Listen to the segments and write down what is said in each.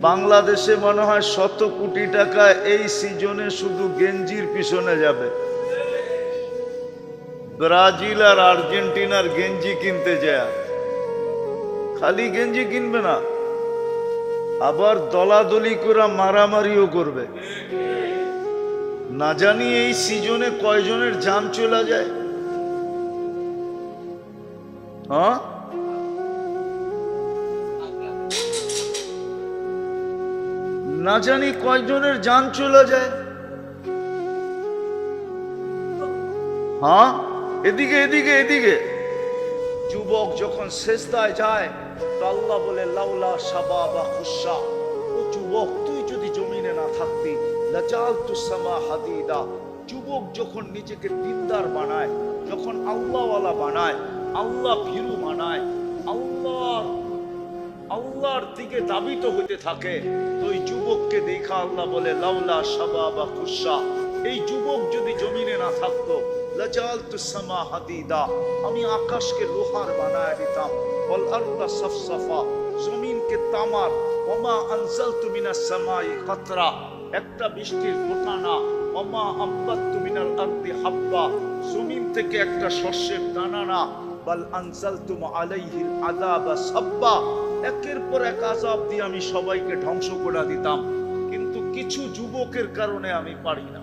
বাংলাদেশে মনে হয় 100 কোটি টাকা এই সিজনে শুধু গেঞ্জির পিছনে যাবে। ব্রাজিল আর আর্জেন্টিনার গেঞ্জি কিনতে যায়, খালি গেঞ্জি কিনবে না, আবার দলাদলি করে মারামারিও করবে। না জানি এই সিজনে কয়জনের জান চলে যায়। হ্যাঁ, না জানি কয়জনের জান চলে যায়। হ্যাঁ, এদিকে এদিকে এদিকে। যুবক যখন সেজদায় যায় তো আল্লাহ বলে লাউলা শাবাবা খুশা, ও যুবক তুই যদি জমিনে না থাকতি লাজালতু সামা হাদিদা। যুবক যখন নিজেকে দিনদার বানায়, যখন আল্লাহওয়ালা বানায়, আল্লাহ ভীরু বানায়, আল্লাহর দিকে দাবিত হইতে থাকে, তো ওই যুবককে দেখা আল্লাহ বলে লাউলা শাবাবা খুশা, এই যুবক যদি জমিনে না থাকতো লাজালতু সামা হাদিদা, আমি আকাশকে লোহার বানায় দিতাম, ওয়াল আরদা সাফসাফা, জমিনকে তামার, ওমা আনজালতু মিনাস সামাই কাতরা, একটা বৃষ্টির ফোঁটা না, ওমা আম্বাততু মিনাল আরদি হাব্বা, জমিন থেকে একটা শস্যের দানা না, বাল আনজালতুম আলাইহিল আযাবা সাব্বা, একের পর এক আযাব দিয়ে আমি সবাইকে ধ্বংস করে দিতাম, কিন্তু কিছু যুবকের কারণে আমি পারি না।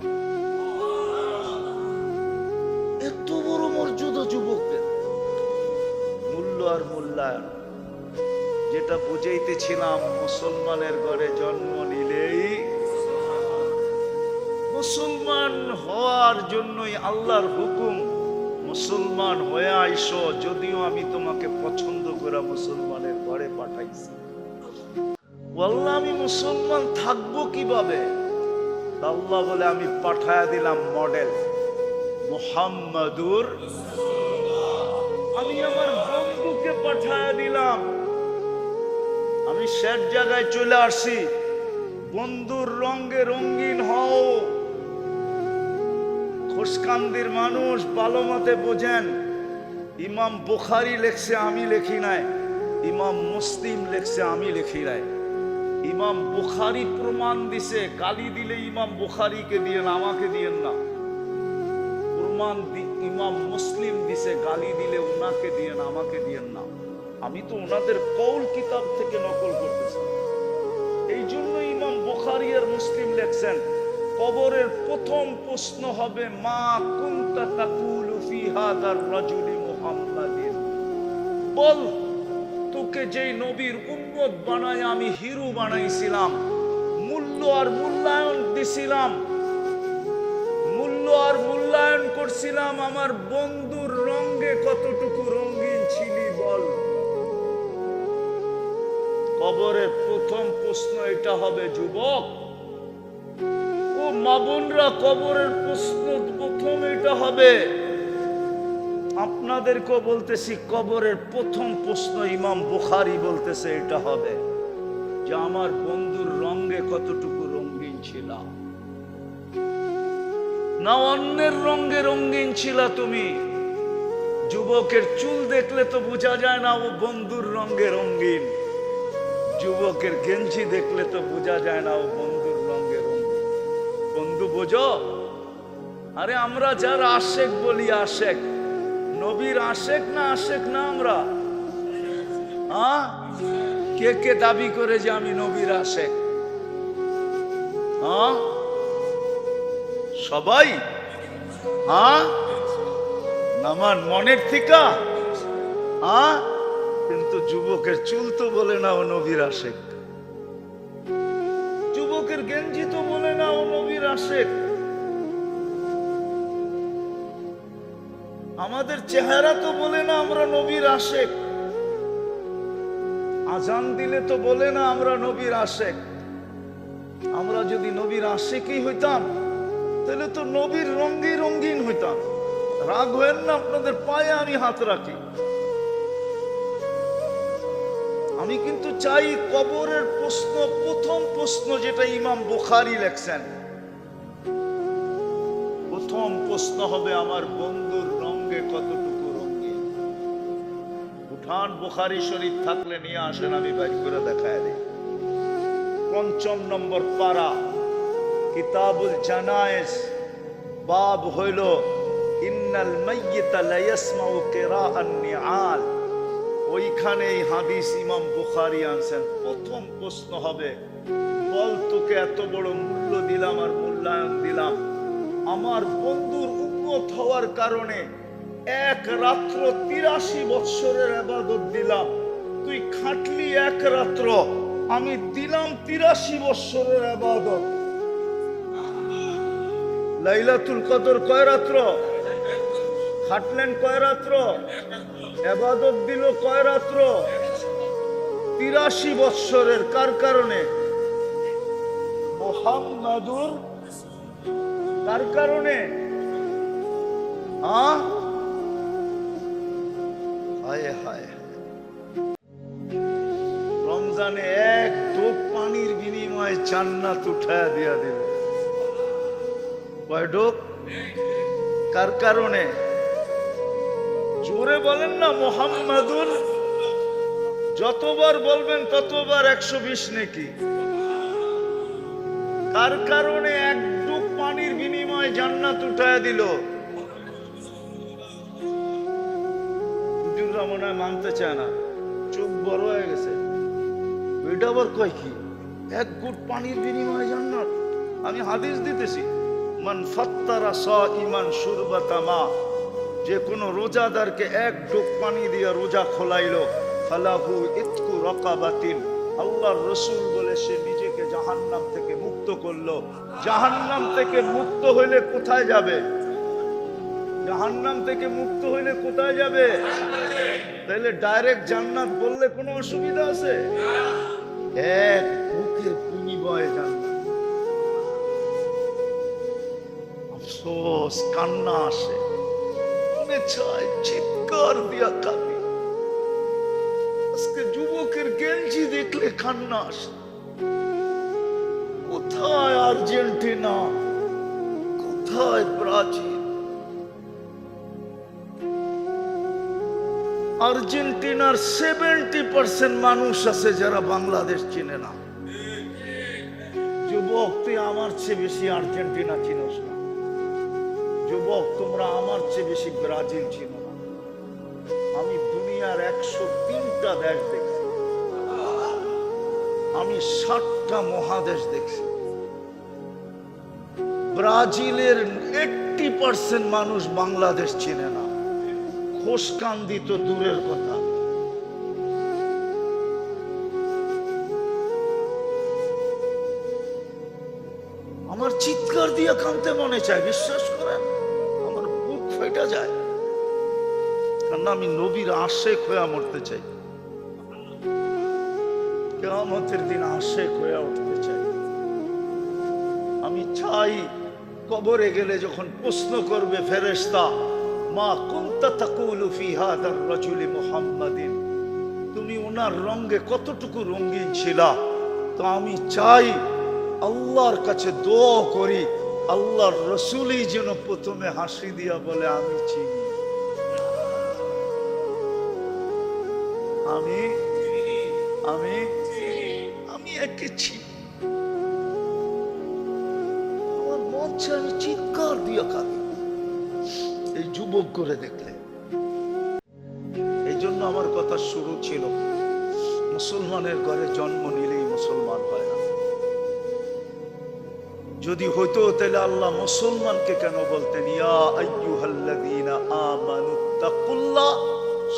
এত বড় মর্যাদা যুবকদের, মূল্য আর মূল্যায়ন। যেটা বুঝাইতেছিলাম, মুসলমানের ঘরে জন্ম নিলেই, মুসলমান হওয়ার জন্যই আল্লাহর হুকুম, মুসলমান হয়ে আইসো, যদিও আমি তোমাকে পছন্দ করে মুসলমানের ঘরে পাঠাইছি। আল্লাহ, আমি মুসলমান থাকবো কিভাবে? আল্লাহ বলে আমি পাঠায়া দিলাম মডেল মুহাম্মাদুর, আমি আমার বন্ধুকে পাঠায়া দিলাম। আমি শেষ জায়গায় চলে আসছি, বন্ধুর রঙে রঙিন হও। খোসকান্দির মানুষ ভালো মতে বোঝেন, ইমাম বুখারী লেখছে, আমি লেখি নাই। ইমাম মুসলিম লেখছে, আমি লেখি নাই। ইমাম বুখারী প্রমাণ দিছে, গালি দিলে ইমাম বুখারীকে দিয়েন, আমাকে দিয়েন না। প্রমাণ ইমাম মুসলিম দিছে, গালি দিলে উনাকে দিয়েন, আমাকে দিয়েন না। আমি তো ওনাদের কৌল কিতাব থেকে নকল করতেছি। এই জন্য ইমাম বুখারী আর মুসলিম লেখছেন, কবরের প্রথম প্রশ্ন হবে মা কুনতা তাকুলু ফি হাদার রাজুলি মুহাম্মাদিন, বল তোকে যেই নবীর উম্মত বানায় আমি হিরো বানাইছিলাম, মূল্য আর মূল্যায়ন দিছিলাম, মূল্য আর মূল্যায়ন করছিলাম, আমার বন্ধুর রঙে কতটুকু রঙিন ছিলি বল। কবরের প্রথম প্রশ্ন এটা হবে যুবক ও মা বোনরা, কবরের প্রশ্ন প্রথম এটা হবে। আপনাদেরকেও বলতেছি, কবরের প্রথম প্রশ্ন ইমাম বুখারী বলতেছে এটা হবে যে আমার বন্ধুর রঙে কতটুকু রঙিন ছিল, না অন্যের রঙে রঙিন ছিল তুমি। যুবকের চুল দেখলে তো বোঝা যায় না ও বন্ধুর রঙে রঙিন, যুবকের গেঞ্জি দেখলে তো বোঝা যায় না ও বন্ধুর রঙে রঙিন। বন্ধু বোঝো? আরে আমরা যারা আশেক বলি, আশেক নবীর আশেক না, আশেক না আমরা? হ্যাঁ, কে কে দাবি করে যে আমি নবীর আশেক? হ্যাঁ, সবাই? হ্যাঁ, নামান মনের থিকা? হ্যাঁ, কিন্তু যুবকের চুল তো বলে না ও নবীর আশেক, যুবকের গেঞ্জি তো বলে না ও নবীর আশেক, আমাদের চেহারা তো বলে না আমরা নবীর আশেক, আজান দিলে তো বলে না আমরা নবীর আশেক। আমরা যদি নবীর আশেকই হইতাম তাহলে তো নবীর রঙে রঙিন হইতাম। রাগ হয়েন না, আপনাদের পায়ে আমি হাত রাখি। আমি কিন্তু চাই কবরের প্রশ্ন, প্রথম প্রশ্ন যেটা ইমাম বুখারী লেখছেন, প্রথম প্রশ্ন হবে আমার বন্ধুর রঙে কতটুকু রঙিন। উঠান বুখারী শরীফ থাকলে নিয়ে আসেন, আমি বাইর করে দেখায় দিই। ৫ম নম্বর পারা, কিতাবুল জানায়েজ, বাব হইল ইন্নাল মাইয়িতা লা ইয়াসমাউ কিরাআন নিআল। ওইখানে এই হাদিস ইমাম বুখারী আনছেন। প্রথম প্রশ্ন হবে, বল তোকে এত বড় মূল্য দিলাম আর মূল্যায়ন দিলাম, আমার বন্ধুর উম্মত হওয়ার কারণে এক রাত্র ৮৩ বৎসরের ইবাদত দিলাম, তুই খাটলি এক রাত্র, আমি দিলাম ৮৩ বৎসরের ইবাদত। লাইলাতুল কদর কয় রাত্র খাটলেন? কয় রাত্র ইবাদত দিল? কয় রাত্র? ৮৩ বৎসরের। কার কারণে? মুহাম্মাদুর। কার কারণে? হায় হায়, রমজানে এক ঢোক পানির বিনিময়ে জান্নাত উঠায়া দিয়া দিল। কয় ঢোক? কার কারণে? জোরে বলেন না মুহাম্মাদুর। যতবার বলবেন ততবার ১২০ নেকি। কার কারণে এক ঢোক পানির বিনিময়ে জান্নাত উঠায়া দিল? হুজুররা মনে হয় মানতে চায় না, চোখ বড় হয়ে গেছে। এটা আবার কয় কি? এক ঘুট পানির বিনিময়ে জান্নাত। আমি হাদিস দিতেছি, মান ফাত্তারা সাইমান শুরবাতা মা, যে কোনো রোজাদারকে এক ঢোক পানি দিয়ে রোজা খোলাইলো, ফালাহু ইতকু রাকাবাতিন, আল্লাহর রাসূল বলে সে নিজেকে জাহান্নাম থেকে মুক্ত করলো। জাহান্নাম থেকে মুক্ত হইলে কোথায় যাবে? জাহান্নাম থেকে মুক্ত হইলে কোথায় যাবে? তাহলে ডাইরেক্ট জান্নাত বললে কোনো অসুবিধা আছে? এক বুকের বিনিময়ে জান্নাত। আফসোস, কান্না আসে, মনে চায় চিৎকার দিয়া কাঁদি। আজকে যুবকের গেঞ্জি দেখলে কান্না আসে। কোথায় আর্জেন্টিনা, কোথায় ব্রাজিল? আর্জেন্টিনার 70% মানুষ আছে যারা বাংলাদেশ চিনে না। যুবক, তুই আমার চেয়ে বেশি আর্জেন্টিনা চিনোস না। যুবক, তোমরা আমার চেয়ে বেশি ব্রাজিল চিনো না। আমি দুনিয়ার 103টা দেশ দেখছি, আমি 60টা মহাদেশ দেখছি। ব্রাজিলের 80% মানুষ বাংলাদেশ চিনে না। খোশকান্দি তো দূরের কথা। আমার চিৎকার দিয়ে কাঁদতে মনে চায়, বিশ্বাস করেন, আমার বুক ফেটে যায়। কারণ আমি নবীর আশেক হয়ে মরতে চাই, কিয়ামতের দিন আশেক হয়ে উঠতে চাই। আমি চাই কবরে গেলে যখন প্রশ্ন করবে ফেরেশতা, মা কুনতা তাকুলু ফি হাদার রাজুলি মুহাম্মাদিন, তুমি ওনার রঙে কতটুকু রঙিন ছিলা? তো আমি চাই আল্লাহর কাছে দোয়া করি, আল্লাহর রাসূলই যেন প্রথমে হাসি দিয়া বলে আমি চিনি, আমি আমি আমি একে চিনি। আমার মন চায় আমি চিৎকার দিয়া কাঁদি এই যুবক করে দেখলে। এই জন্য আমার কথা শুরু ছিল, মুসলমানের ঘরে জন্ম নিলেই মুসলমান হয় না। যদি হইতো তাহলে আল্লাহ মুসলমানকে কেন বলতেন, ইয়া আইয়ুহাল্লাযীনা আমানুত্তাকুল্লাহ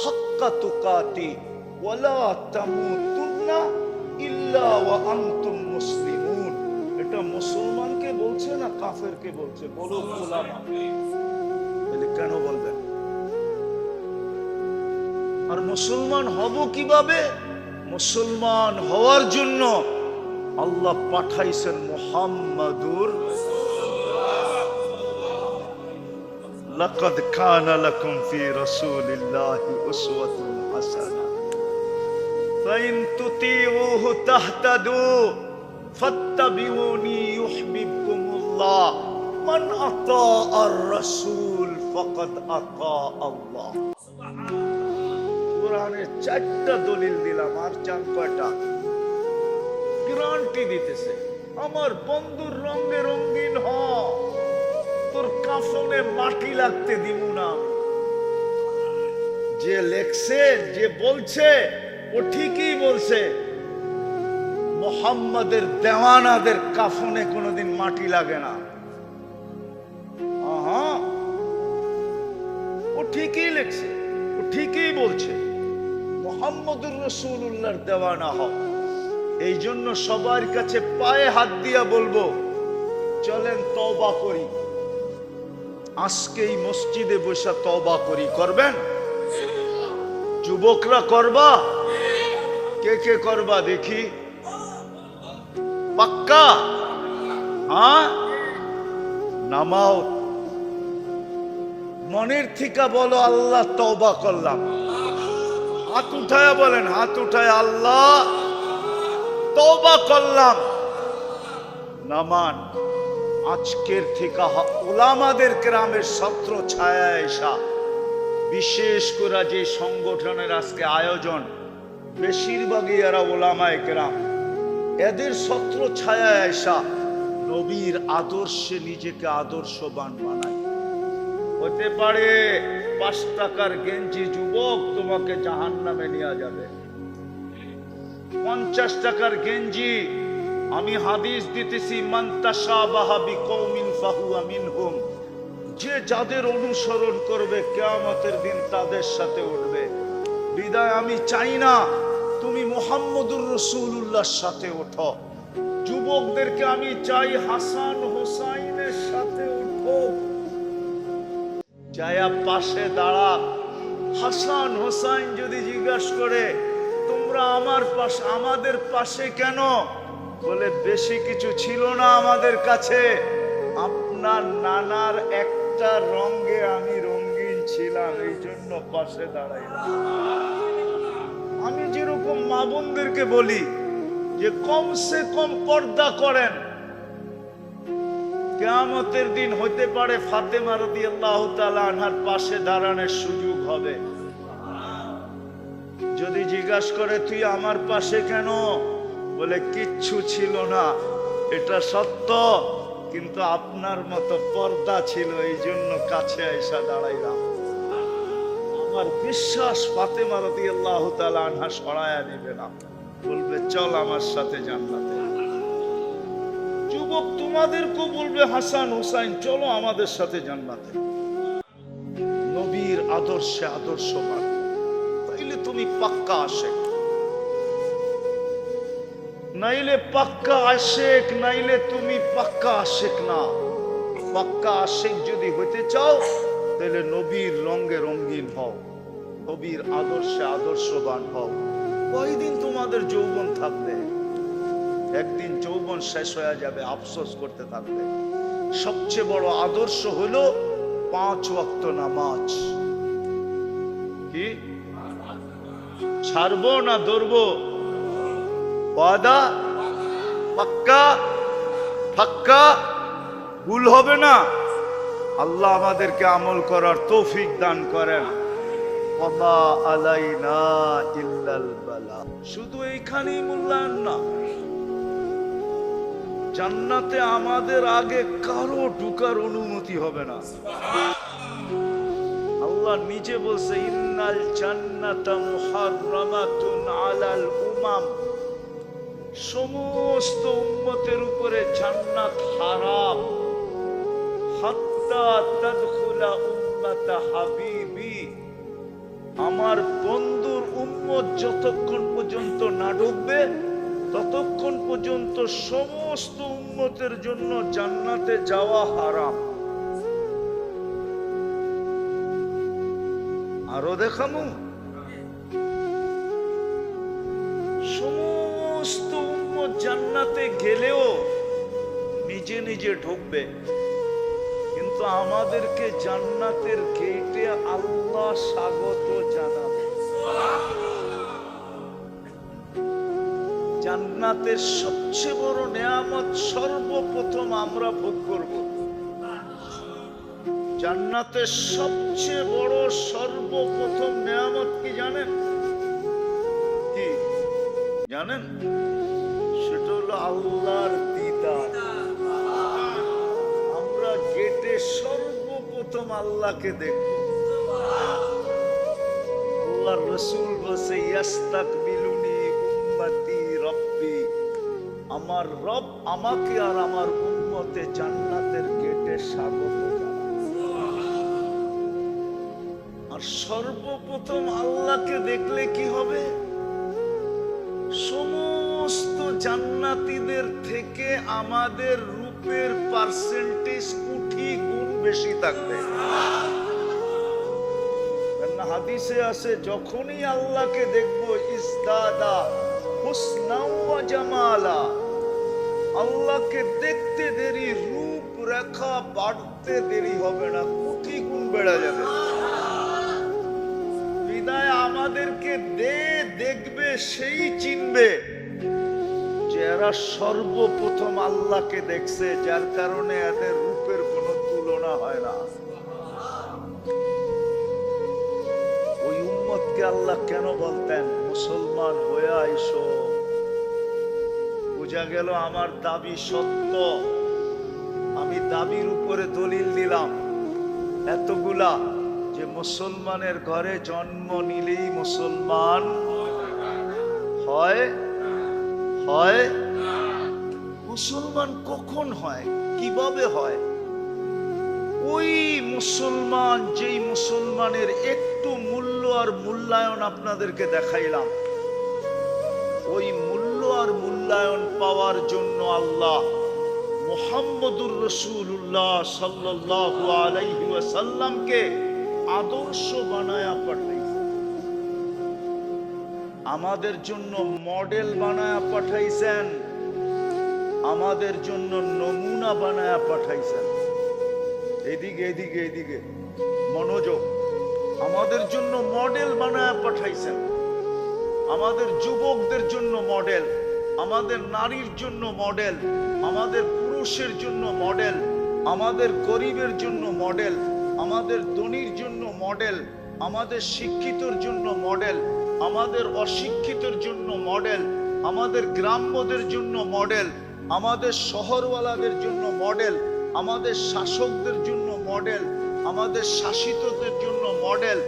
হাক্কা তুকাতি ওয়া লা তামুতুন্না ইল্লা ওয়া আনতুম মুসলিমুন। এটা মুসলমানকে বলছে না কাফেরকে বলছে? বলো উলামা, তাহলে কেন বলবেন? আর মুসলমান হব কিভাবে? মুসলমান হওয়ার জন্য আল্লাহ পাঠাইছেন মুহাম্মাদুর লাকাদ কানা লাকুম ফি রাসূলিল্লাহি উসওয়াতুন হাসানাহ ফাইন তুতিউহু তাহতাদু ফাত্তাবিউনি ইউহিব্বুকুমুল্লাহ মান আতাআর রাসূল ফাকাদ আতা আল্লাহ। কোরআনে 4টা দলিল দিলাম, আর চান কয়টা? গ্যারান্টি দিতেছে, আমার বন্ধুর রঙে রঙিন হ, তোর কাফনে মাটি লাগতে দিব না। যে লেখছে, যে বলছে, ও ঠিকই বলছে। মোহাম্মদের দেওয়ানাদের কাফনে কোনোদিন মাটি লাগে না। ও ঠিকই লেখছে, ও ঠিকই বলছে। মুহাম্মদুর রাসূলুল্লাহর দেওয়ানা হও। এই জন্য সবার কাছে পায়ে হাত দিয়া বলবো, চলেন তওবা করি। আজকেই মসজিদে বসে তওবা করি। করবেন? যুবকরা করবা? কে কে করবা দেখি? পাক্কা? হ্যাঁ, নামাও, মনের থেকে বলো, আল্লাহ তওবা করলাম। হাত উঠায়া বলেন, হাত উঠায়, আল্লাহ তওবা করলাম। নামান। আজকের থেকে উলামাদের কেরামের ছত্র ছায়া এসা, বিশেষ করে যে সংগঠনের আজকে আয়োজন, বেশিরভাগই এরা উলামায়ে কেরাম, এদের ছত্র ছায়া এসা নবীর আদর্শে নিজেকে আদর্শবান বানায়। হতে পারে 5 টাকার গেঞ্জি যুবক তোমাকে জাহান্নামে নিয়ে যাবে। 50 টাকার গেঞ্জি, আমি হাদিস দিতেছি, মান তাশাবাহা বিকওমিন ফাহুয়া মিনহুম, যে যাদের অনুসরণ করবে কিয়ামতের দিন তাদের সাথে উঠবে। বিদায় আমি চাই না তুমি মুহাম্মদুর রাসূলুল্লাহর সাথে ওঠো। যুবকদেরকে আমি চাই হাসান হোসাইনের সাথে উঠো। যায়া পাশে দাঁড়া। হাসান হোসাইন যদি জিজ্ঞাসা করে, তোমরা আমার পাশে, আমাদের পাশে কেন? বলে, বেশি কিছু ছিল না আমাদের কাছে, আপনার নানার একটা রঙে আমি রঙিন ছিলাম, এই জন্য পাশে দাঁড়াইলাম। আমি যেরকম মা বোনদেরকে বলি যে কমসে কম পর্দা করেন, কিয়ামতের দিন হইতে পারে ফাতেমা রাদিয়াল্লাহু তাআলা আনহার পাশে দাঁড়ানোর সুযোগ হবে। যদি জিজ্ঞাসা করে, তুই আমার পাশে কেন? বলে, কিচ্ছু ছিল না, এটা সত্য, কিন্তু আপনার মতো পর্দা ছিল, এই জন্য কাছে এসে দাঁড়াইলাম। আমার বিশ্বাস ফাতেমা রাদিয়াল্লাহু তাআলা আনহা সরায়া নেবে না, বলবে, চল আমার সাথে জান্নাতে। যুবক তোমাদেরকেও বলবে, হাসান হুসাইন চলো আমাদের সাথে জান্নাতে। নবীর আদর্শে আদর্শবান, তাইলে তুমি পাক্কা আশেক। নাইলে পাক্কা আশেক, নাইলে তুমি পাক্কা আশেক না। পাক্কা আশেক যদি হইতে চাও, তাহলে নবীর রঙে রঙিন হও, নবীর আদর্শে আদর্শবান হও। কয়দিন তোমাদের যৌবন থাকবে? একদিন যৌবন শেষ হয়ে যাবে, আফসোস করতে থাকবে। সবচেয়ে বড় আদর্শ হলো 5 ওয়াক্ত নামাজ। কি ছাড়বো না ধরবো? ওয়াদা? পাক্কা? পাক্কা? ভুল হবে না? আল্লাহ আমাদেরকে আমল করার তৌফিক দান করেন। ওয়া আলাইনা ইল্লাল বালা। শুধু এইখানেই মূল্যায়ন না, জান্নাতে আমাদের আগে কারো ঢোকার অনুমতি হবে না। আল্লাহ নিজে বলছে, ইন্নাল জান্নাতা মুহাররামাতুন আলাল উমাম, সমস্ত উম্মতের উপরে জান্নাত হারাম, হাত্তা তাদখুলা উম্মাতা হাবিবি, আমার বন্ধুর উম্মত যতক্ষণ পর্যন্ত না ঢুকবে ততক্ষণ পর্যন্ত সমস্ত উম্মতের জন্য জান্নাতে যাওয়া হারাম। আরো দেখামু, সমস্ত উম্মত জান্নাতে গেলেও নিজে নিজে ঢুকবে, কিন্তু আমাদেরকে জান্নাতের গেটে আল্লাহ স্বাগত জানাবে। জান্নাতের সবচেয়ে বড় নেয়ামত সর্বপ্রথম আমরা ভোগ করব। জান্নাতের সবচেয়ে বড় সর্বপ্রথম নেয়ামত কি জানেন? কি জানেন? সেটা হলো আল্লাহর দিদার। আমরা গেটে সর্বপ্রথম আল্লাহকে দেখব। আল্লাহর রাসূল বসে ইয়াস্তাকবিলুনি উম্মতি রব্বি, আমার রব আমাকে আর আমার উম্মতে জান্নাতের গেটে স্বাগত জানায়। আর সর্বপ্রথম আল্লাহকে দেখলে কি হবে? সমস্ত জান্নাতীদের থেকে আমাদের রূপের পার্সেন্টেজ কোটি গুণ বেশি থাকবে। হাদিসে আছে যখনই আল্লাহকে দেখবো ইজদাদা হুসনাও ওয়া জামালা, আল্লাহকে দেখতে দেরি, রূপ রেখা বাড়তে দেরি হবে না, কোটি গুণ বেড়ে যাবে। বিদায় আমাদেরকে দেখবে সেই চিনবে যে এরা সর্বপ্রথম আল্লাহকে দেখছে, যার কারণে এদের রূপের কোনো তুলনা হয় না। ওই উম্মতকে আল্লাহ কেন বলতেন মুসলমান হয়ে আইসো? বোঝা গেল আমার দাবি সত্য। আমি দাবির উপরে দলিল দিলাম এতগুলা, যে মুসলমানের ঘরে জন্ম নিলেই মুসলমান হয়। মুসলমান কখন হয়, কিভাবে হয়? ওই মুসলমান যেই মুসলমানের একটু মূল্য আর মূল্যায়ন আপনাদেরকে দেখাইলাম, ওই মূল্য আর মূল্যায়ন পাওয়ার জন্য আল্লাহ মুহাম্মদুর রাসূলুল্লাহ সাল্লাল্লাহু আলাইহি ওয়াসাল্লামকে আদর্শ বানায়া পাঠাইছে, আমাদের জন্য মডেল বানায়া পাঠাইছেন, আমাদের জন্য নমুনা বানায়া পাঠাইছেন। এদিকে এদিকে এদিকে মনোযোগ। আমাদের জন্য মডেল বানায়া পাঠাইছেন, আমাদের যুবকদের জন্য মডেল, আমাদের নারীর জন্য মডেল, আমাদের পুরুষের জন্য মডেল, আমাদের গরিবের জন্য মডেল, আমাদের ধনীর জন্য মডেল, আমাদের শিক্ষিতর জন্য মডেল, আমাদের অশিক্ষিতর জন্য মডেল, আমাদের গ্রাম্যদের জন্য মডেল, আমাদের শহরওয়ালাদের জন্য মডেল, আমাদের শাসকদের জন্য মডেল, আমাদের শাসিতদের জন্য মডেল,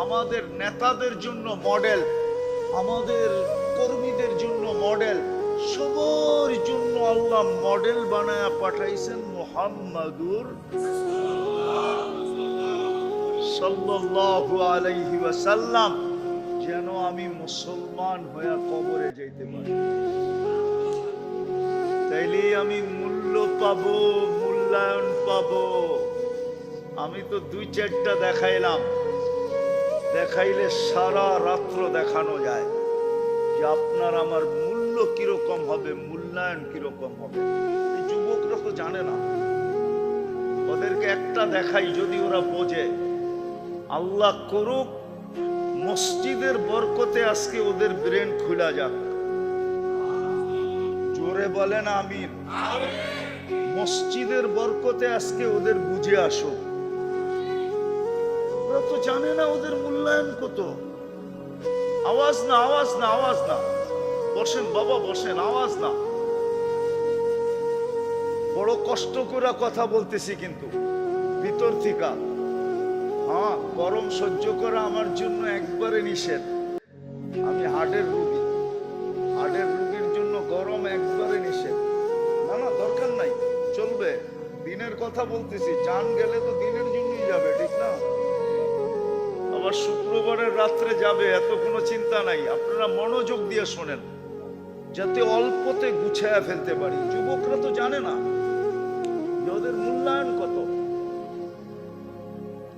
আমাদের নেতাদের জন্য মডেল, আমাদের কর্মীদের জন্য মডেল, সবার জন্য আল্লাহ মডেল বানায়া পাঠাইছেন মুহাম্মাদুর সাল্লাল্লাহু আলাইহি ওয়াসাল্লাম, যেন আমি মুসলমান হয়ে কবরে যাইতে পারি। তাইলে আমি মূল্য পাবো, মূল্যায়ন পাবো। আমি তো দুই চারটা দেখাইলাম, দেখাইলে সারা রাত্র দেখানো যায় যে আপনার আমার মূল্য কিরকম হবে, মূল্যায়ন কিরকম হবে। এই যুবকরা তো জানে না, ওদেরকে একটা দেখাই যদি ওরা বোঝে। আল্লাহ করুক মসজিদের বরকতে আজকে ওদের ব্রেন খুলা যাক। জোরে বলেন আমিন। মসজিদের বরকতে আজকে ওদের বুঝে আসুক। ওরা তো জানে না ওদের মূল্যায়ন কত। আওয়াজ না, আওয়াজ না, আওয়াজ না। বসেন বাবা বসেন, আওয়াজ না। বড় কষ্ট করে কথা বলতেছি কিন্তু ভিতর থেকে। হ্যাঁ, গরম সহ্য করা আমার জন্য একবারে নিষেধ। আমি হার্টের রোগী, হার্টের রোগীর জন্য গরম একবারে নিষেধ। না না, দরকার নাই, চলবে। দিনের কথা বলতেছি, জান গেলে তো দিনের জন্যই যাবে, ঠিক না? আবার শুক্রবারের রাত্রে যাবে, এত কোনো চিন্তা নাই। আপনারা মনোযোগ দিয়ে শোনেন যাতে অল্পতে গুছায়া ফেলতে পারি। যুবকরা তো জানে না যে ওদের মূল্যায়ন কত।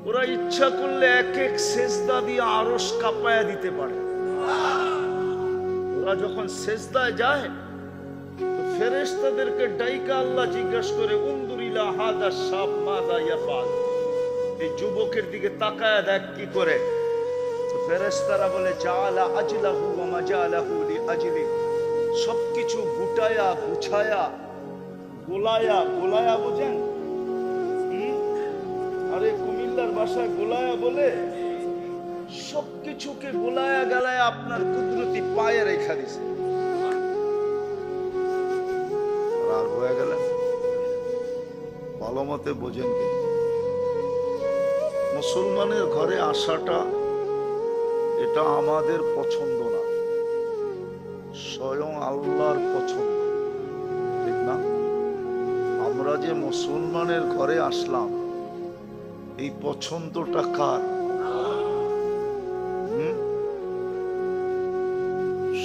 ওরা ইচ্ছা করলে এক এক সেজদা দিয়ে আরশ কাঁপায়া দিতে পারে। ওরা যখন সেজদায় যায় তো ফেরেশতাদেরকে ডাইকা আল্লাহ জিজ্ঞাসা করে, উনদুরিলা হাদা শাব মাযা ইয়াফআল, এই যুবকের দিকে তাকায়া দেখ কি করে। তো ফেরেশতারা বলে, জাআলা আজলাহু ওয়া মাজালাহু লিআজলি, সবকিছু গুটায়া গুছায়া গোলায়া, গোলায়া বোঝেন? আরে কুমিল্লার ভাষায় গোলায়া বলে। সবকিছুকে গোলায়া গালায়া আপনার কুদরতি পায়ে রেখা দিছে। ভালো মতে বোঝেন কিন্তু মুসলমানের ঘরে আসাটা এটা আমাদের পছন্দ না, স্বয়ং আল্লাহর পছন্দ, ঠিক না? আমরা যে মুসলমানের ঘরে আসলাম এই পছন্দটা কার?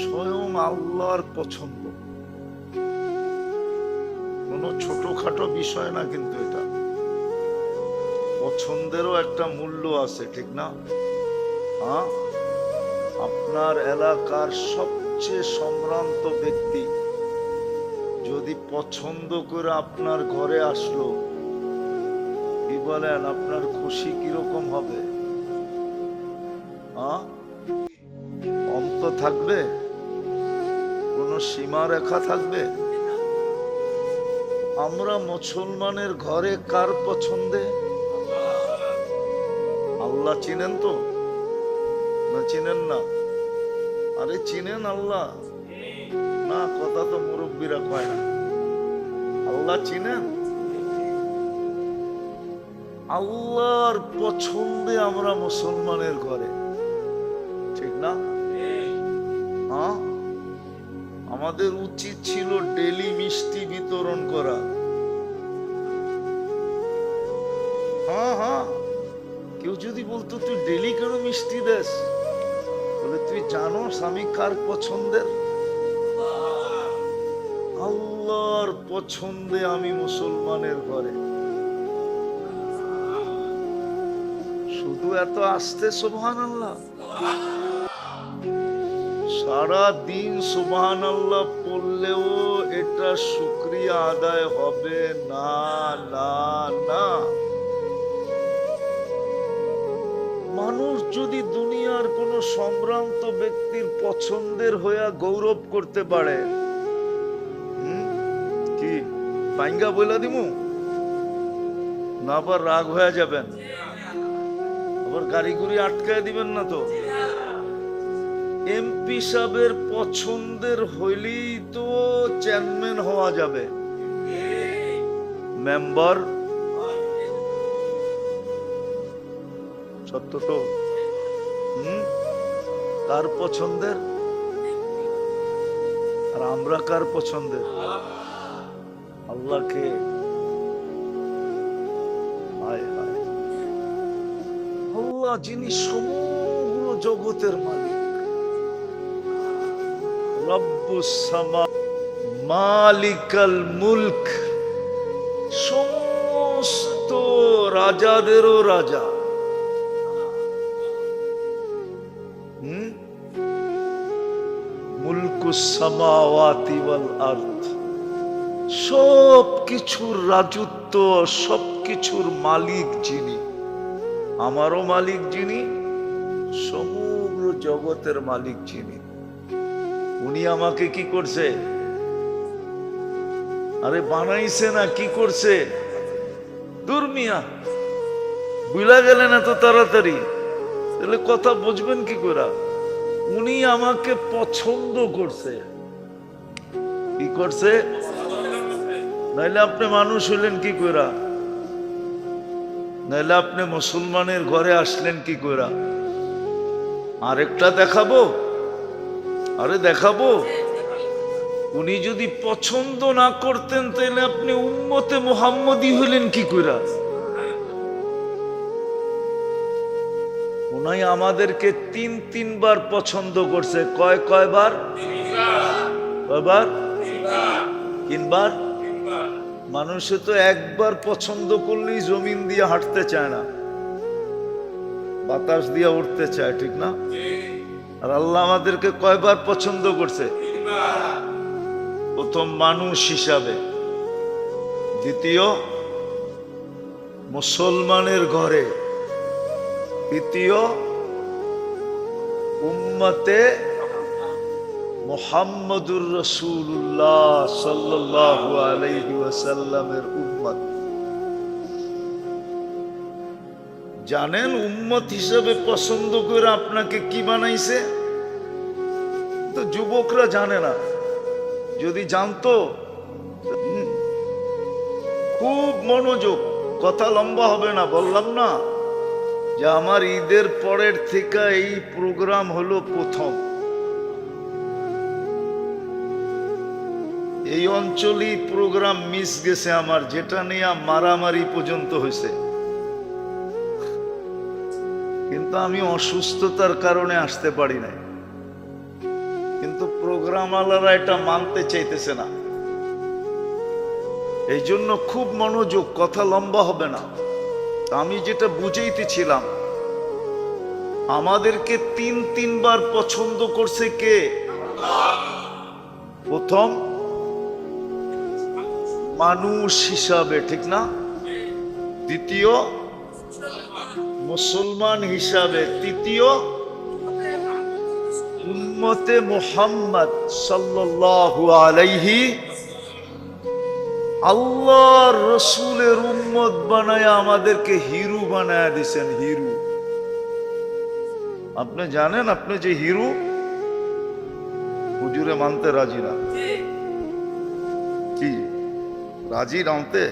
স্বয়ং আল্লাহর পছন্দ, কোনো ছোটখাটো বিষয় না কিন্তু এটা। পছন্দেরও একটা মূল্য আছে, ঠিক না? হ্যাঁ, আপনার এলাকার সবচেয়ে সম্ভ্রান্ত ব্যক্তি যদি পছন্দ করে আপনার ঘরে আসলো, কি বলেন, আপনার খুশি কিরকম হবে? হ্যাঁ, অন্ত থাকবে? কোনো সীমারেখা থাকবে? আমরা মুসলমানের ঘরে কার পছন্দে? আল্লাহ চিনেন তো না চিনেন না? আরে চিনেন আল্লাহ না? কথা তো মুরব্বীরা কয় না। আল্লাহ চিনেন? আল্লাহর পছন্দে আমরা মুসলমানের ঘরে, ঠিক না? হ্যাঁ, আমাদের উচিত ছিল ডেলি মিষ্টি বিতরণ করা। হ্যাঁ হ্যাঁ, কেউ যদি বলতো তুই ডেলি কেন মিষ্টি দেস, বলে তুই জানোস আমি কার পছন্দের? আল্লাহর পছন্দে আমি মুসলমানের ঘরে। শুধু এত আস্তে সুবহানাল্লাহ, সারা দিন সুবহানাল্লাহ পড়লেও এটা শুকরিয়া আদায় হবে না, না না। মানুষ যদি দুনিয়ার কোন সম্ভ্রান্ত ব্যক্তির পছন্দের হইয়া গৌরব করতে পারে, কি পাইঙ্গা বইলা দিমু না? আবার রাগ হয়ে যাবেন, আবার গাড়ি গুড়ি আটকায় দিবেন না তো? এমপি সাহেবের পছন্দের হইলেই তো চেয়ারম্যান হওয়া যাবে, মেম্বার। সত্য তো? কার পছন্দের? আর আমরা কার পছন্দের? আল্লাহকে। হায় হায়, আল্লাহ যিনি সমগ্র জগতের মালিক, রব্বুস সামা মালিকাল মুলক, সমস্ত রাজাদেরও রাজা। মুলকুস সামাওয়াতি ওয়াল আরদ, সব কিছুর রাজত্ব, সব কিছুর মালিক যিনি, আমারও মালিক যিনি, সমগ্র জগতের মালিক যিনি, উনি আমাকে কি করছে? আরে বানাইছে না, কি করছে? দূর মিয়া, বুঝলা গেলেন এত তাড়াতাড়ি? তাহলে কথা বুঝবেন কি করে? উনি আমাকে পছন্দ করছে। কি করছে? নাইলে আপনি মানুষ হইলেন কি করে? নাইলে আপনি মুসলমানের ঘরে আসলেন কি করে? আরেকটা দেখাবো, আরে দেখাবো। উনি যদি পছন্দ না করতেন তাহলে আপনি উম্মতে মুহাম্মদী হইলেন কি করে? উনি আমাদেরকে তিনবার পছন্দ করছে। কয়বার? কয়বার? তিনবার। মানুষে তো একবার পছন্দ করলেই জমিন দিয়ে হাঁটতে চায় না, বাতাস দিয়ে উঠতে চায়, ঠিক না? আর আল্লাহ আমাদেরকে কয়বার পছন্দ করছে? প্রথম মানুষ হিসাবে, দ্বিতীয় মুসলমানের ঘরে, তৃতীয় উম্মতে মুহাম্মদুর রাসূলুল্লাহ সাল্লাল্লাহু আলাইহি ওয়াসাল্লামের উম্মত। জানেন উম্মত হিসেবে পছন্দ করে আপনাকে কি বানাইছে? তো যুবকরা জানে না, যদি জানতো খুব মনোযোগ, কথা লম্বা হবে না, বললাম না যে আমার ঈদের পরের থেকে এই প্রোগ্রাম হলো প্রথম। এই অঞ্চলেই প্রোগ্রাম মিস গেছে আমার, যেটা নিয়ে মারামারি পর্যন্ত হয়েছে, কিন্তু আমি অসুস্থতার কারণে আসতে পারি নাই। কিন্তু প্রোগ্রাম আলারা এটা মানতে চাইতেছে না, এই জন্য খুব মনোযোগ, কথা লম্বা হবে না। আমি যেটা বুঝাইতেছিলাম, আমাদেরকে তিনবার পছন্দ করছে কে? প্রথম মানুষ হিসাবে, ঠিক না? দ্বিতীয় মুসলমান হিসাবে, তৃতীয় উম্মতে মুহাম্মদ সাল্লাল্লাহু আলাইহি, আল্লাহর রসুলের উম্মত বানায় আমাদেরকে হিরু বানায় দিছেন। হিরু, আপনি জানেন আপনি যে হিরু? হুজুরে মানতে রাজি না। কি রাজি মানতে?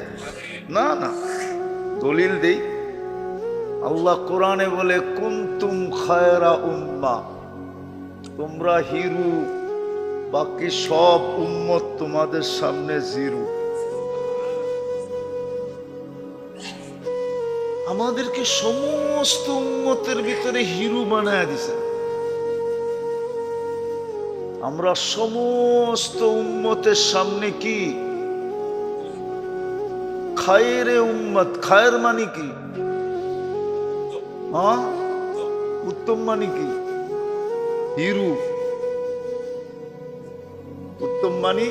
না না, দলিল দেই। আল্লাহ কোরআনে বলে কুনতুম খায়রা উম্মাহ, তোমরা হিরু, বাকি সব উম্মত তোমাদের সামনে জিরু। আমাদেরকে সমস্ত উম্মতের ভিতরে হিরু বানায় দিছেন। আমরা সমস্ত উম্মতের সামনে কি খায়রে উম্মত। খায়ের মানে কি? হ্যাঁ, উত্তম মানে কি? হিরু। উত্তম মানে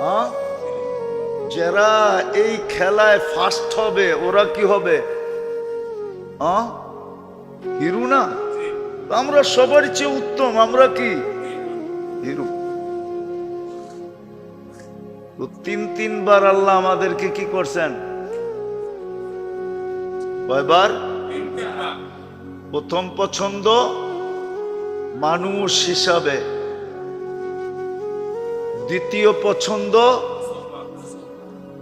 হ্যাঁ, যারা এই খেলায় ফার্স্ট হবে ওরা কি হবে? হ্যাঁ, হিরু না? আমরা সবার চেয়ে উত্তম, আমরা কি হিরু। তো তিনবার আল্লাহ আমাদেরকে কি করছেন? কয়বার? প্রথম পছন্দ মানুষ হিসাবে, দ্বিতীয় পছন্দ,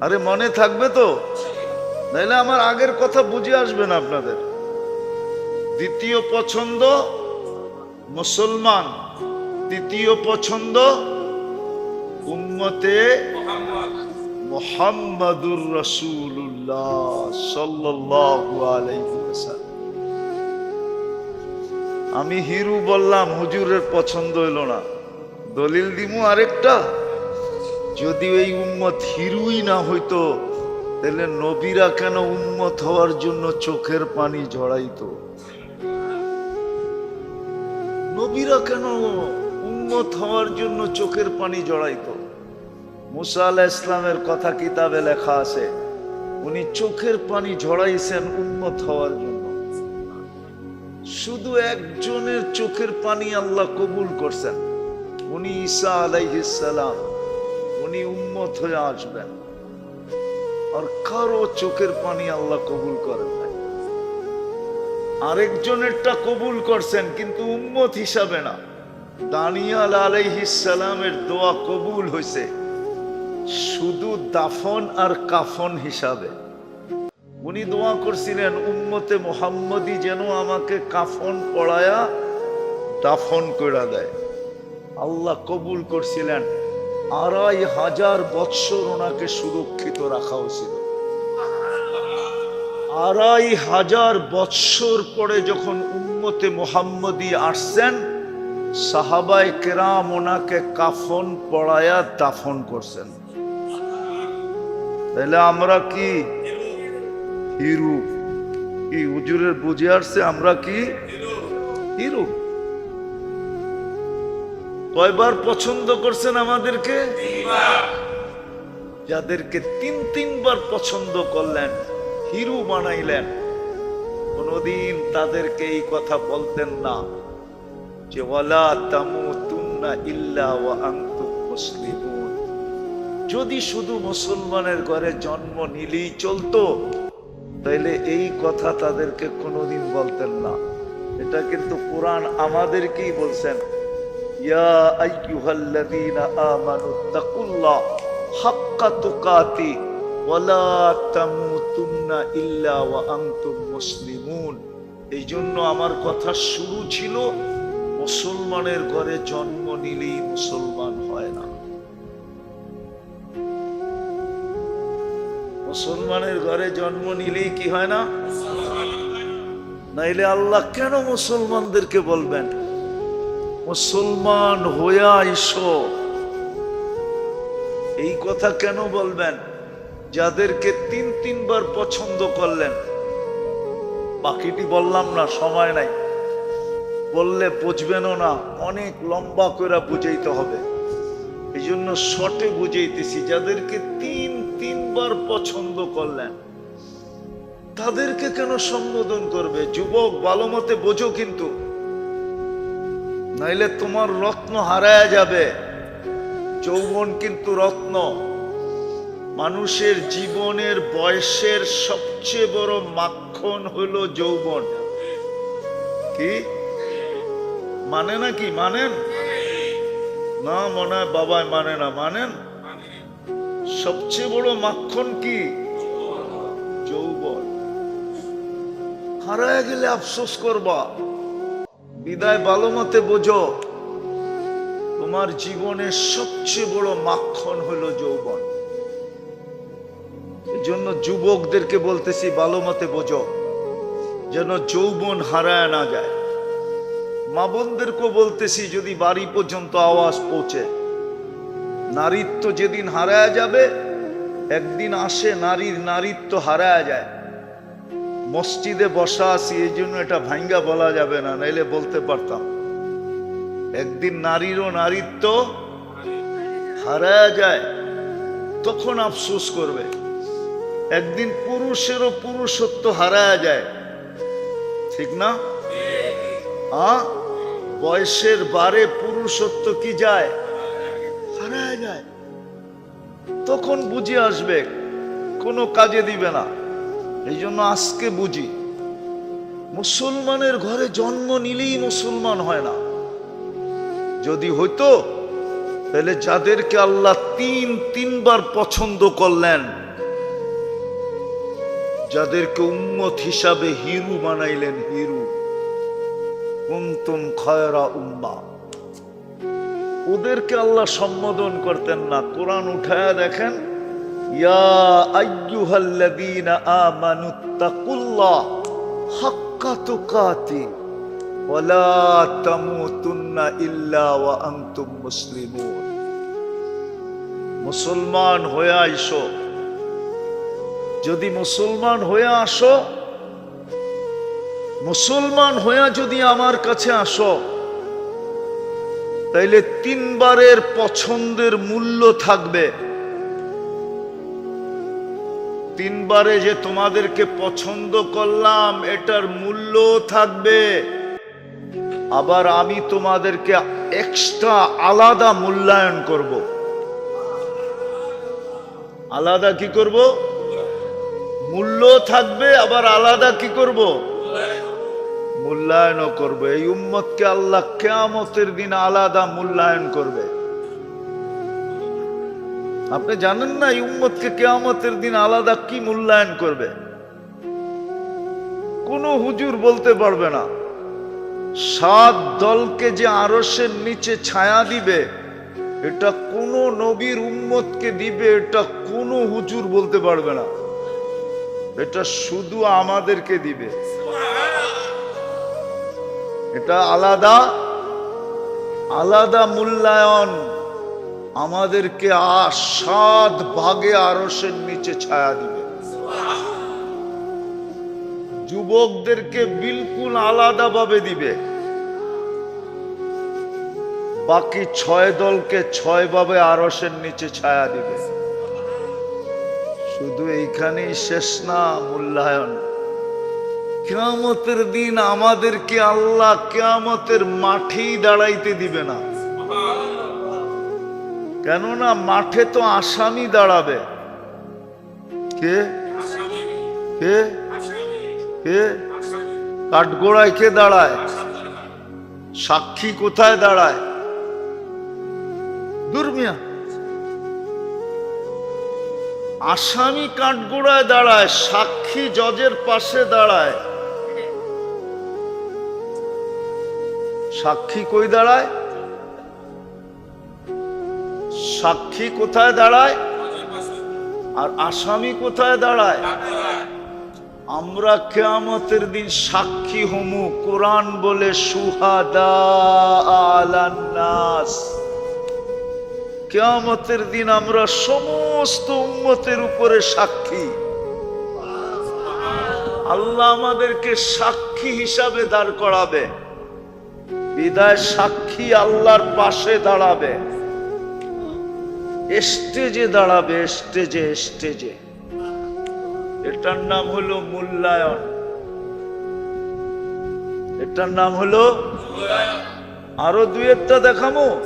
আরে মনে থাকবে তো, নাইলে আমার আগের কথা বুঝে আসবে না আপনাদের। দ্বিতীয় পছন্দ মুসলমান, তৃতীয় পছন্দ উম্মতে মুহাম্মাদুর রাসূলুল্লাহ সাল্লাল্লাহু আলাইহি ওয়াসাল্লাম। আমি হিরু বললাম, হুজুরের পছন্দ হইল না, দলিল দিমু আরেকটা। যদি এই উম্মত হিরুই না হইতো, তাহলে নবীরা কেন উম্মত হওয়ার জন্য চোখের পানি ঝরাইতো? নবীরা কেন উম্মত হওয়ার জন্য চোখের পানি ঝরাইতো? মুসা আলাইহিস সালামের কথা কিতাবে লেখা আছে, উনি চোখের পানি ঝরাইছেন উম্মত হওয়ার জন্য। শুধু একজনের চোখের পানি আল্লাহ কবুল করছেন, উনি ঈসা আলাইহিস সালাম। উনি উম্মত হয়ে আসবেন, আর কারো চোখের পানি আল্লাহ কবুল করেন নাই। আরেকজনেরটা কবুল করছেন, কিন্তু উম্মত হিসাবে না। দানিয়াল আলাইহিস সালামের দোয়া কবুল হয়েছে শুধু দাফন আর কাফন হিসাবে। উনি দোয়া করছিলেন উম্মতে মুহাম্মদী যেন আমাকে কাফন পড়ায়া দাফন করে দেয়। আল্লাহ কবুল করছিলেন। ২৫০০ বৎসর ওনাকে সুরক্ষিত রাখা হয়েছিল। ২৫০০ বৎসর পরে যখন উম্মতে মুহাম্মদী আসছেন, সাহাবায়ে কেরাম ওনাকে কাফন পড়ায়া দাফন করছেন। তাহলে আমরা কি হিরু? কি হুজুরের বুঝে আসছে আমরা কি হিরু? কয়বার পছন্দ করছেন আমাদেরকে? যাদেরকে তিনবার পছন্দ করলেন, হিরু বানাইলেন, কোনদিন তাদেরকে এই কথা বলতেন না যে ওয়ালা তামুতুন্না ইল্লা ওয়া আনতুম মুসলিমুন। যদি শুধু মুসলমানের ঘরে জন্ম নিলেই চলতো, তাইলে এই কথা তাদেরকে কোনোদিন বলতেন না। এটা কিন্তু কোরআন আমাদেরকেই বলছেন, ইয়া আইয়ুহাল্লাযীনা আমানু তাকুল্লাহ হাক্কা তুকাতি ওয়ালা তামুতুন্না ইল্লা ওয়া আনতুম মুসলিমুন। এই জন্য আমার কথা শুরু ছিল, মুসলমানের ঘরে জন্ম নিলেই মুসলমান হয় না। মুসলমানের ঘরে জন্ম নিলেই কি হয় না? নাইলে আল্লাহ কেন মুসলমানদেরকে বলবেন মুসলমান হইয়া আইসো? এই কথা কেন বলবেন? যাদেরকে তিনবার পছন্দ করলেন, বাকিটি বললাম না, সময় নাই, বললে বুঝবেনও না, অনেক লম্বা করে বুঝাইতে হবে। এই জন্য শর্টে বুঝাইতেছি। যাদেরকে তিনবার পছন্দ করলেন, তাদেরকে কেন সম্বোধন করবে? যুবক, ভালো মতে বোঝো কিন্তু, নাইলে তোমার রত্ন হারায় যাবে। যৌবন কিন্তু রত্ন। মানুষের জীবনের বয়সের সবচেয়ে বড় মাখন হলো যৌবন। কি মানে না? কি মানেন না? মনে হয় বাবাই মানে না। মানেন? সবচেয়ে বড় মাখন কি? যৌবন। হারায় গেলে আফসোস করবা। বিদায় ভালো মতে বোঝো, তোমার জীবনের সবচেয়ে বড় মাখন হলো যৌবন। এই জন্য যুবকদেরকে বলতেছি, ভালো মতে বোঝো, যেন যৌবন হারায় না যায়। মা বোনদেরকেও বলতেছি, যদি বাড়ি পর্যন্ত আওয়াজ পৌঁছে, নারীত্ব যেদিন হারায় যাবে, একদিন আসে নারীর নারীত্ব হারায় যায়। মসজিদে বসা আছি, এই জন্য এটা ভাঙ্গা বলা যাবে না, নাইলে বলতে পারতাম। একদিন নারীরও নারীত্ব হারায় যায়, তখন আফসোস করবে। একদিন পুরুষেরও পুরুষত্ব হারায় যায়, ঠিক না? বয়সের বারে পুরুষত্ব কি যায়? হারায় যায়। তখন বুঝে আসবে, কোনো কাজে দিবে না। এই জন্য আজকে বুঝি, মুসলমানের ঘরে জন্ম নিলেই মুসলমান হয় না। যদি হইতো, তাহলে যাদেরকে আল্লাহ তিনবার পছন্দ করলেন, যাদেরকে উম্মত হিসাবে হিরু বানাইলেন, হিরু, কুনতুম খায়রা উম্মাহ, ওদেরকে আল্লাহ সম্বোধন করতেন না। কোরআন উঠায়া দেখেন, ইয়া আইয়ুহাল্লাযীনা আমানুত্তাকুল্লাহ হাক্কা তুকাতি ওয়া লা তামুতুন্না ইল্লা ওয়া আনতুম মুসলিমুন। মুসলমান হয়ে আইসো। যদি মুসলমান হয়ে আসো, মুসলমান হয়ে যদি আমার কাছে আসো, তাইলে তিনবারের পছন্দের মূল্য থাকবে। তিনবারে যে তোমাদেরকে পছন্দ করলাম, এটার মূল্য থাকবে। আবার আমি তোমাদেরকে এক্সট্রা আলাদা মূল্যায়ন করব। আলাদা কি করব? মূল্য থাকবে, আবার আলাদা কি করব? মূল্যায়নও করবে। এই উম্মতকে আল্লাহ কিয়ামতের দিন আলাদা মূল্যায়ন করবে। আপনি জানেন না এই উম্মতকে কিয়ামতের দিন আলাদা কি মূল্যায়ন করবে? কোন হুজুর বলতে পারবে না। 7 দলকে যে আরশের নিচে ছায়া দিবে, এটা কোন নবীর উম্মতকে দিবে, এটা কোন হুজুর বলতে পারবে না। এটা শুধু আমাদেরকে দিবে। এটা আলাদা আলাদা মূল্যায়ন। আমাদেরকে 7 ভাগে আরশের নিচে ছায়া দিবে। যুবকদেরকে বিলকুল আলাদা ভাবে দিবে। বাকি 6 দলকে 6 ভাবে আরশের নিচে ছায়া দিবে। শুধু এইখানেই শেষ না মূল্যায়ন। কিয়ামতের দিন আমাদেরকে আল্লাহ কিয়ামতের মাঠেই দাঁড়াইতে দিবে না। কেননা মাঠে তো আসামি দাঁড়াবে। কে কে কে? কাঠগোড়ায় কে দাঁড়ায়? সাক্ষী কোথায় দাঁড়ায়? দুর্মিয়া আসামি কাঠগোড়ায় দাঁড়ায়, সাক্ষী জজের পাশে দাঁড়ায়। সাক্ষী কই দাঁড়ায়? সাক্ষী কোথায় দাঁড়ায়? আর আসামি কোথায় দাঁড়ায়? আমরা কিয়ামতের দিন সাক্ষী হমু। কোরআন বলে শুহাদা আলান নাস। কিয়ামতের দিন আমরা সমস্ত উম্মতের উপরে সাক্ষী। আল্লাহ আমাদেরকে সাক্ষী হিসাবে দাঁড় করাবে। বিদায় সাক্ষী আল্লাহর পাশে দাঁড়াবে, স্টেজে দাঁড়াবে, স্টেজে স্টেজে। এটার নাম হলো মূল্যায়ন। এটার নাম হলো, আরো দুই একটা দেখামো।